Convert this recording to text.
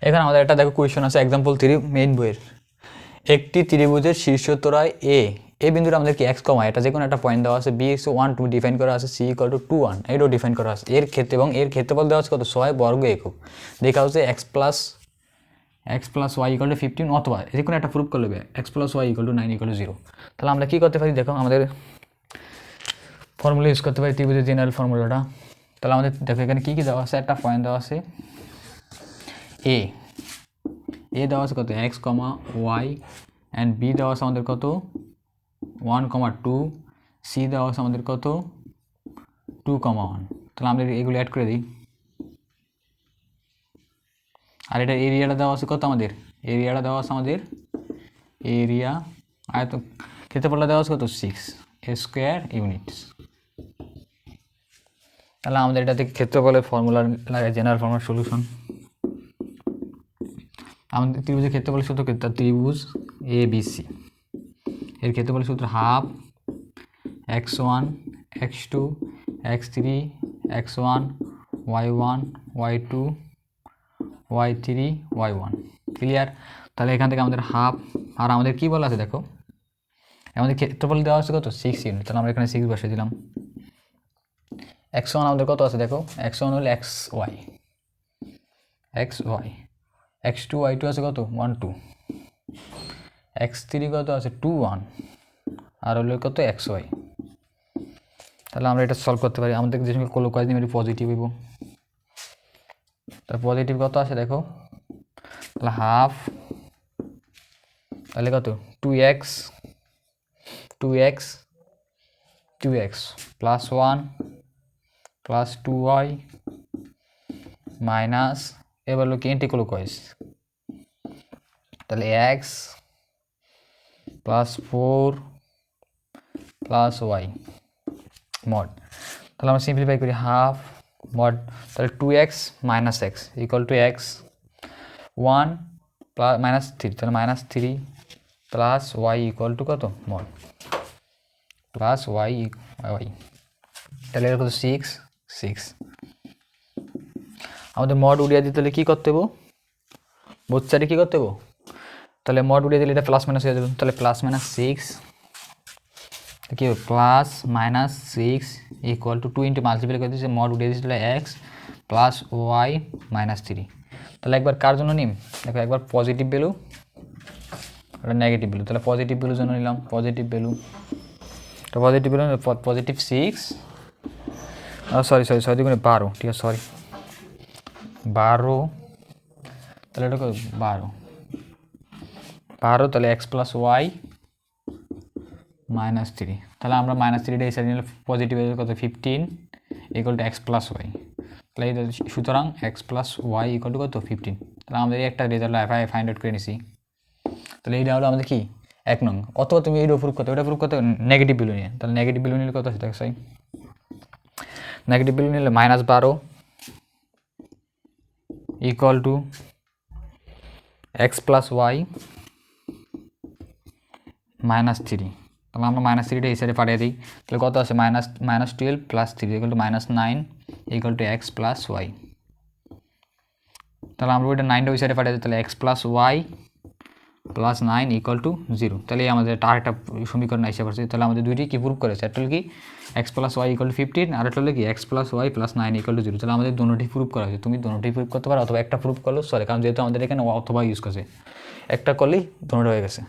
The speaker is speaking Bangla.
এখানে আমাদের একটা দেখো কোয়েশ্চন আছে এক্সাম্পল 3 মেইন বইয়ের। একটি ত্রিভুজের শীর্ষত্বরায় এ বিন্দুটা আমাদের কি এক্স কমা এটা যে কোনো একটা পয়েন্ট দেওয়া আছে, বি ইকুয়াল 1 2 ডিফাইন করা আছে, সি ইকুয়াল টু 2 1 এটাও ডিফাইন করা আছে। এর ক্ষেত্রে এবং এর ক্ষেত্রফল দেওয়া আছে কত 6 বর্গ একক। দেখা হচ্ছে x plus y equal to 15 অথবা যে কোনো একটা প্রুফ করলে x plus y equal to 9 equal to 0। তাহলে আমরা কী করতে পারি দেখো, আমাদের ফর্মুলা ইউজ করতে পারি ত্রিভুজের জেনারেল ফর্মুলাটা। তাহলে আমাদের দেখো এখানে কী কী দেওয়া আছে, একটা পয়েন্ট দেওয়া আছে এ দেওয়া আছে কত x comma y, and B দেওয়া আছে আমাদের কত 1,2, সি দেওয়া আছে আমাদের কত 2,1। তাহলে আমরা এগুলো অ্যাড করে দিই। আর এটা এরিয়াটা দেওয়া আছে কত আমাদের, এরিয়াটা দেওয়া আছে আমাদের এরিয়া আয়ত ক্ষেত্রফলটা দেওয়া আছে কত 6 স্কোয়ার ইউনিটস। তাহলে আমাদের এটা থেকে ক্ষেত্রফলের ফর্মুলা লাগে, জেনারেল ফর্মুলার সলিউশন। আমাদের ত্রিভুজের ক্ষেত্রফলের সূত্র কি, ত্রিভুজ এ বি সি এর ক্ষেত্রফলের সূত্র half x1 x2 x3 x1 y1 y2 y3 y1। Clear? তাহলে এখান থেকে আমাদের হাফ, আর আমাদের কী বলা আছে দেখো, আমাদের ক্ষেত্রফল দেওয়া আছে কত 6 ইউনিট। তাহলে আমরা এখানে 6 বসিয়ে দিলাম। x1 আমাদের কত আছে দেখো, x1 হলো xy, x2 y2 আছে কত 1 2, x3 কত আছে 2 1, আর হলো কত xy। তাহলে আমরা এটা সলভ করতে পারি। আমাদের যে সঙ্গে ক্লোকওয়াইজ নিয়ে পজিটিভ হইব, তার পজিটিভ কত আছে দেখো, তাহলে হাফ, তাহলে কত 2x plus 1 plus 2y minus, এবার হলো কি এন্টি ক্লোকওয়াইজ, তাহলে x plus 4 plus y mod. তাহলে আমরা সিম্পলিফাই করি হাফ মড, তাহলে 2x minus x equal to x 1 plus minus 3, তাহলে minus 3 plus y equal to কত মড প্লাস ওয়াই, তাহলে এটা কত 6। আমাদের মড উড়িয়ে দিতে হলে কী করতে হবো, বোথ সাইডে কী করতে হবো, তাহলে মড উড়িয়ে দিলে এটা প্লাস মাইনাস হয়ে যাবে। তাহলে প্লাস মাইনাস 6 কী হবে, plus minus 6 equal to 2 into multiply করে দিয়েছে, মড উঠিয়ে দিয়েছিল এক্স প্লাস ওয়াই মাইনাস 3। তাহলে একবার কার জন্য নিম দেখো, একবার পজিটিভ ভ্যালু একটা নেগেটিভ ভ্যালু। তাহলে পজিটিভ ভ্যালুর জন্য নিলাম পজিটিভ ভ্যালু, তো পজিটিভ ভ্যালু পজিটিভ 6, সরি 12, ঠিক আছে সরি 12, তাহলে এটা 12, তাহলে এক্স প্লাস ওয়াই মাইনাস 3। তাহলে আমরা মাইনাস 3টা এই সাইডে নিলে পজিটিভ কত 15 equal to x plus y. তাহলে সুতরাং x plus y equal to কত 15। তাহলে আমাদের একটা রেজাল্ট ফাইন্ড আউট করে নিছি। তাহলে এইটা হলো আমাদের কি 1 নং। অথবা তুমি এইটা প্রুফ করতে, ওটা প্রুফ করতে নেগেটিভ ভ্যালু নিয়ে, তাহলে নেগেটিভ ভ্যালু নিলে কত আছে দেখো সাই, নেগেটিভ ভ্যালু নিলে minus 12 equal to x plus y minus 3। তাহলে আমরা মাইনাস 3টা এই সাইডে পাঠিয়ে দিই। তাহলে কত আছে -12 plus 3 equal to -9 equal to x plus y. তাহলে আমরা ওইটা 9টা ওই সাইডে পাঠিয়ে দিই, তাহলে x plus y plus 9 equal to 0। তাহলে আমাদের আরেকটা সমীকরণ এসে পড়ছে। তাহলে আমাদের দুইটি কি প্রুফ করেছে, একটা হলো কি x plus y equal to 15, আর একটা হলো কি x plus y plus 9 equal to 0। তাহলে আমাদের দুটোটি প্রুফ করা হয়েছে। তুমি দুটোটি প্রুফ করতে পারো অথবা একটা প্রুফ করলো, সরি কারণ যেহেতু আমাদের এখানে অথবা ইউজ করছে, একটা করলেই দুটো হয়ে গেছে।